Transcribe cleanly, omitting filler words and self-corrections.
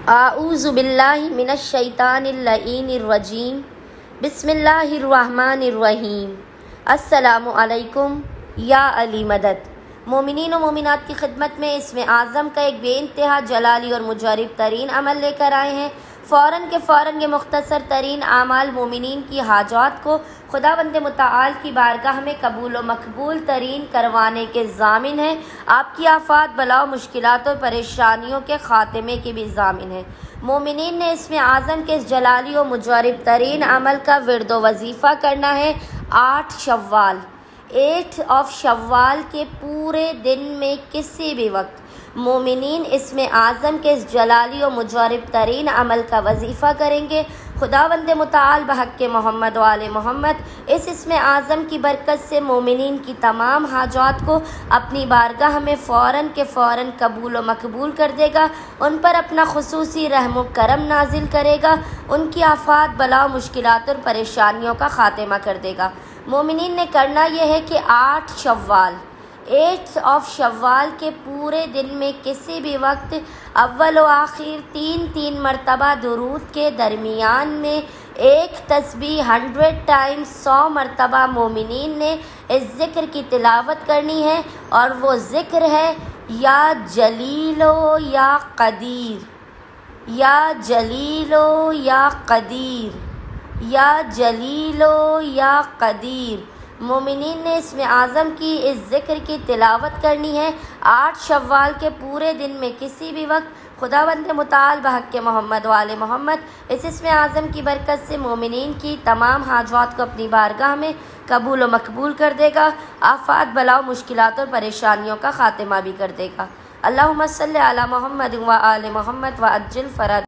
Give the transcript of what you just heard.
आऊज़ु बिल्लाहि मिनश शैतानिर रजीम। बिस्मिल्लाहिर रहमानिर रहीम। अस्सलामु अलैकुम या अली मदद। मोमिनीन व मोमिनात की खिदमत में इसमें आज़म का एक बेइंतहा जलाली और मुजरिब तरीन अमल लेकर आए हैं। फ़ौरन ये मुख्तसर तरीन आमाल मोमिनीन की हाजात को खुदावंद मुताल की बारगाह में कबूल व मकबूल तरीन करवाने के ज़ामिन है। आपकी आफात, बलाओ, मुश्किलात और परेशानियों के ख़ात्मे की भी ज़ामिन है। मोमिनीन ने इसमें आज़म के इस जलाली व मुजरिब तरीन अमल का विर्द व वजीफ़ा करना है 8 ऑफ शव्वाल के पूरे दिन में किसी भी वक्त मोमिनीन इसमें आज़म के इस जलाली व मुजरिब तरीन अमल का वजीफ़ा करेंगे। खुदावंद मुताल बहक़ मोहम्मद व आले मोहम्मद इसमें आज़म की बरकत से मोमिनीन की तमाम हाजात को अपनी बारगाह में फ़ौरन कबूल व मकबूल कर देगा। उन पर अपना खुसूसी रहम व करम नाजिल करेगा। उनकी आफात, बलाओ, मुश्किलात और परेशानियों का ख़ात्मा कर देगा। मोमिनीन ने करना यह है कि 8 ऑफ शव्वाल के पूरे दिन में किसी भी वक्त अव्वल व आखिर 3 मरतबा दुरूद के दरमियान में एक तस्बीह 100 टाइम्स 100 मरतबा मोमिनीन ने इस ज़िक्र की तिलावत करनी है, और वो ज़िक्र है या जलीलो या कदीर, या जलीलो या कदीर, या जलीलो या कदीर। मोमिनीन ने इसमें आज़म की इस ज़िक्र की तिलावत करनी है 8 शव्वाल के पूरे दिन में किसी भी वक्त। खुदावंद मुताल बहक़ मोहम्मद व आले मोहम्मद इसमें आज़म की बरकत से मोमिनीन की तमाम हाजात को अपनी बारगाह में कबूल व मकबूल कर देगा। आफात, बलाओ, मुश्किलात और परेशानियों का ख़ात्मा भी कर देगा। अल्लाहुम्मा सल्लि अला मोहम्मद व आले मोहम्मद व अज्जिल फ़राज।